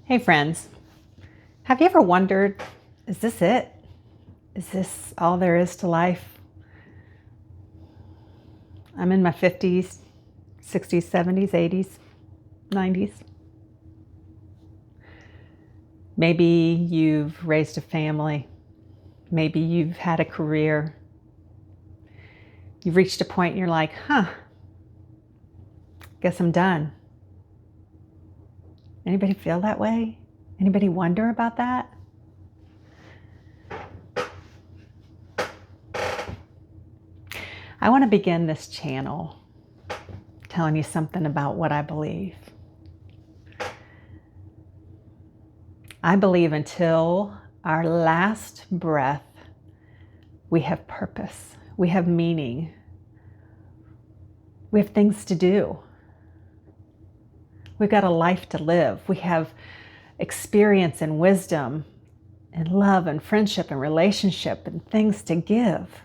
Hey friends, have you ever wondered, is this it? Is this all there is to life? I'm in my 50s, 60s, 70s, 80s, 90s. Maybe you've raised a family. Maybe you've had a career. You've reached a point and you're like, guess I'm done. Anybody feel that way? Anybody wonder about that? I want to begin this channel telling you something about what I believe. I believe until our last breath, we have purpose, we have meaning, we have things to do. We've got a life to live. We have experience and wisdom and love and friendship and relationship and things to give.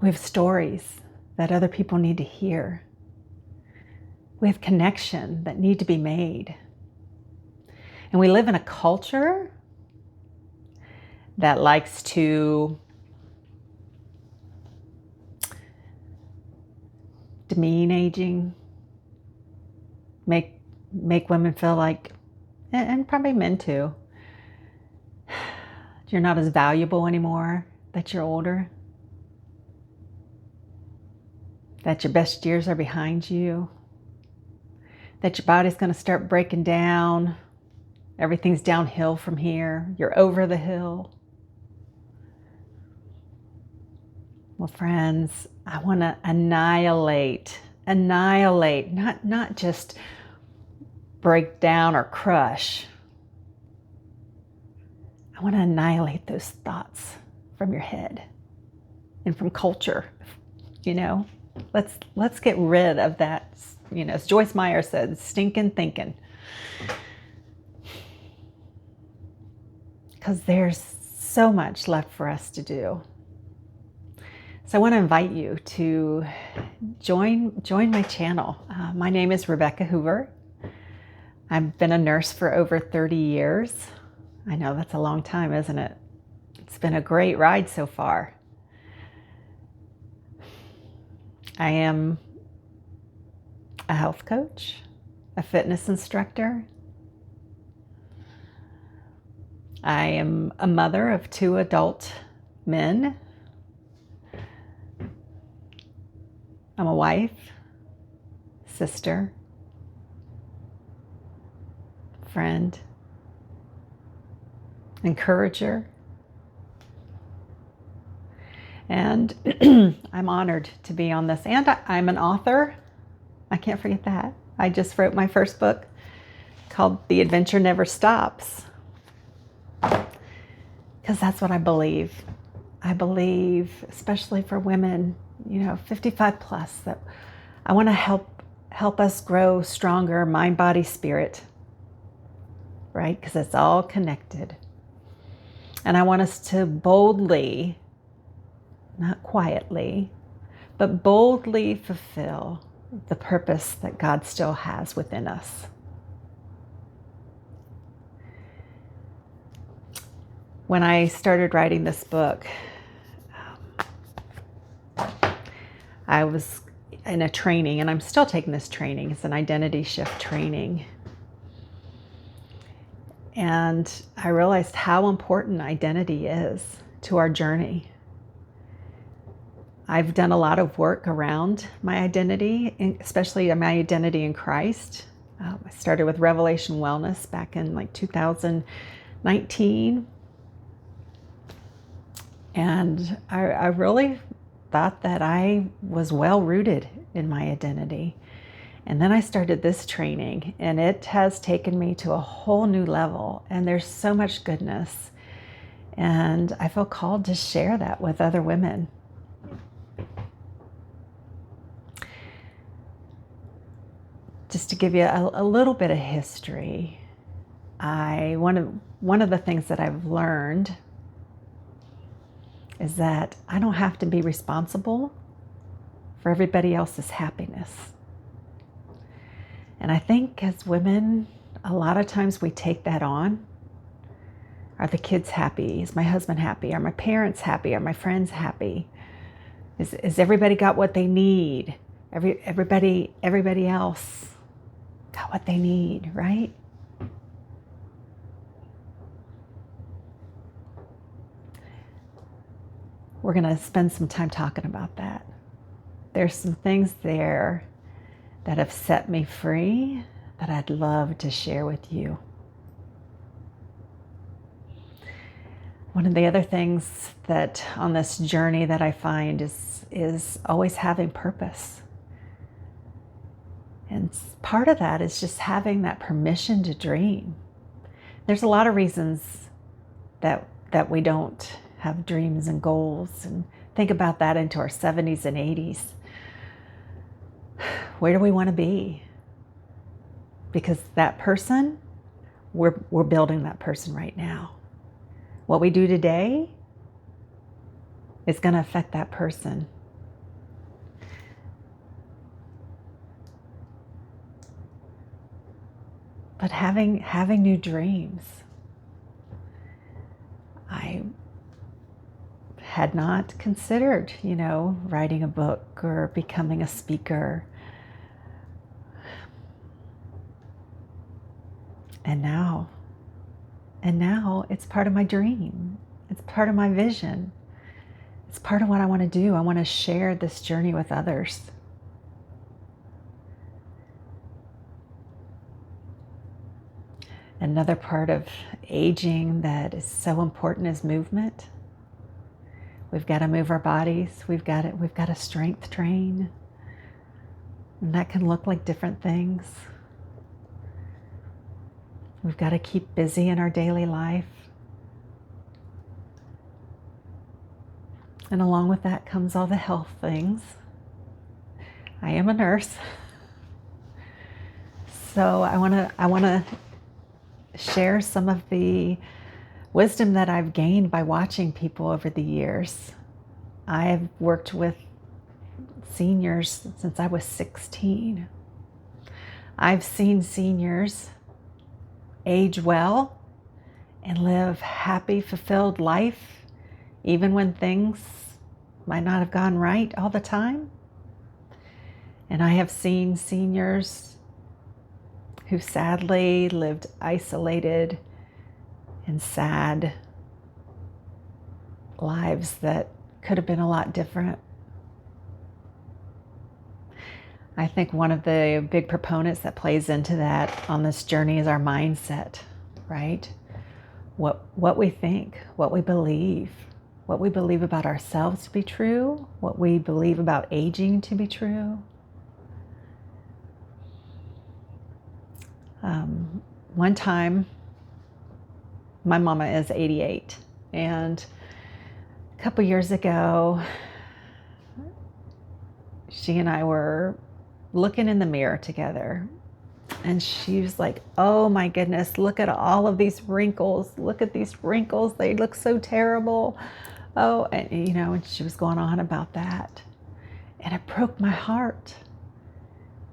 We have stories that other people need to hear. We have connection that need to be made. And we live in a culture that likes to demean aging, make women feel like, and probably men too, you're not as valuable anymore, that you're older, that your best years are behind you, that your body's going to start breaking down, everything's downhill from here, you're over the hill. Well, friends, I want to annihilate, not just break down or crush. I want to annihilate those thoughts from your head and from culture. Let's get rid of that, as Joyce Meyer said, stinking thinking. Because there's so much left for us to do. So I want to invite you to join my channel. My name is Rebecca Hoover. I've been a nurse for over 30 years. I know that's a long time, isn't it? It's been a great ride so far. I am a health coach, a fitness instructor. I am a mother of 2 adult men. I'm a wife, sister, friend, encourager, and I'm honored to be on this. And I'm an author. I can't forget that. I just wrote my first book called The Adventure Never Stops, because that's what I believe. I believe, especially for women, 55 plus, that I want to help us grow stronger mind, body, spirit, right? Because it's all connected. And I want us to boldly, not quietly, but boldly fulfill the purpose that God still has within us. When I started writing this book, I was in a training, and I'm still taking this training. It's an identity shift training. And I realized how important identity is to our journey. I've done a lot of work around my identity, especially my identity in Christ. I started with Revelation Wellness back in 2019. And I really thought that I was well rooted in my identity. And then I started this training, and it has taken me to a whole new level. And there's so much goodness. And I feel called to share that with other women. Just to give you a little bit of history, one of the things that I've learned is that I don't have to be responsible for everybody else's happiness. And I think as women, a lot of times we take that on. Are the kids happy? Is my husband happy? Are my parents happy? Are my friends happy? Is everybody got what they need? Everybody else got what they need, right? We're going to spend some time talking about that. There's some things there that have set me free that I'd love to share with you. One of the other things that on this journey that I find is always having purpose. And part of that is just having that permission to dream. There's a lot of reasons that we don't have dreams and goals, and think about that into our 70s and 80s. Where do we want to be? Because that person, we're building that person right now. What we do today is going to affect that person. But having new dreams. I had not considered, writing a book or becoming a speaker. And now it's part of my dream. It's part of my vision. It's part of what I want to do. I want to share this journey with others. Another part of aging that is so important is movement. We've got to move our bodies. We've got to strength train. And that can look like different things. We've got to keep busy in our daily life. And along with that comes all the health things. I am a nurse. So I want to share some of the wisdom that I've gained by watching people over the years. I have worked with seniors since I was 16. I've seen seniors age well and live happy, fulfilled life, even when things might not have gone right all the time. And I have seen seniors who sadly lived isolated and sad lives that could have been a lot different. I think one of the big proponents that plays into that on this journey is our mindset, right? What we think, what we believe about ourselves to be true, what we believe about aging to be true. One time, my mama is 88, and a couple years ago, she and I were looking in the mirror together, and she was like, "Oh my goodness, look at all of these wrinkles. Look at these wrinkles. They look so terrible." Oh, and and she was going on about that. And it broke my heart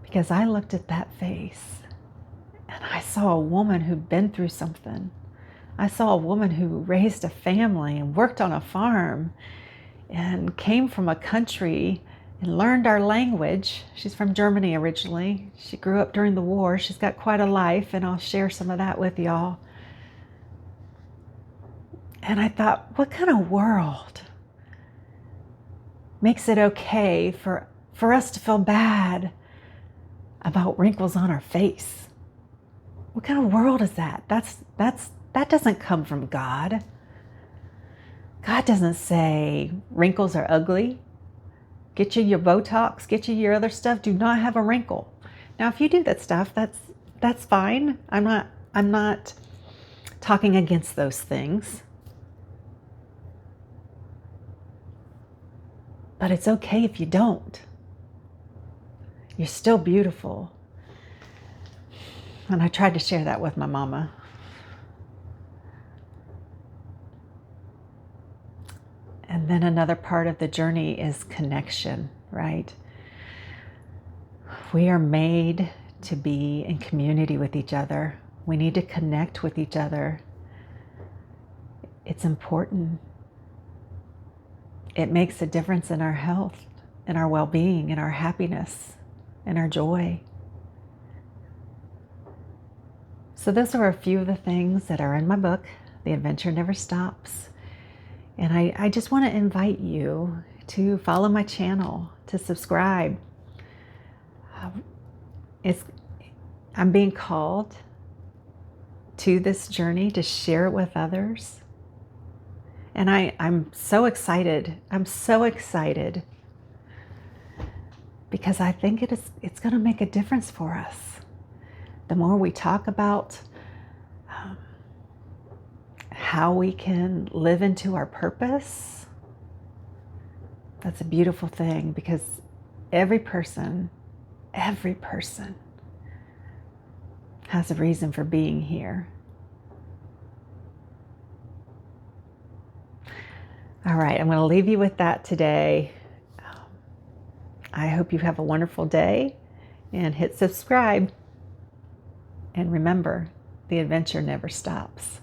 because I looked at that face and I saw a woman who'd been through something. I saw a woman who raised a family and worked on a farm and came from a country and learned our language. She's from Germany originally. She grew up during the war. She's got quite a life, and I'll share some of that with y'all. And I thought, what kind of world makes it okay for us to feel bad about wrinkles on our face? What kind of world is that? That doesn't come from God. God doesn't say wrinkles are ugly. Get you your Botox, get you your other stuff. Do not have a wrinkle. Now, if you do that stuff, that's fine. I'm not talking against those things. But it's okay if you don't. You're still beautiful. And I tried to share that with my mama. And then another part of the journey is connection, right? We are made to be in community with each other. We need to connect with each other. It's important. It makes a difference in our health, in our well-being, in our happiness, in our joy. So those are a few of the things that are in my book, The Adventure Never Stops. And I just want to invite you to follow my channel, to subscribe. I'm being called to this journey to share it with others. And I'm so excited. I'm so excited because I think it's going to make a difference for us. The more we talk about how we can live into our purpose, that's a beautiful thing, because every person has a reason for being here. All right, I'm going to leave you with that today. I hope you have a wonderful day, and hit subscribe. And remember, the adventure never stops.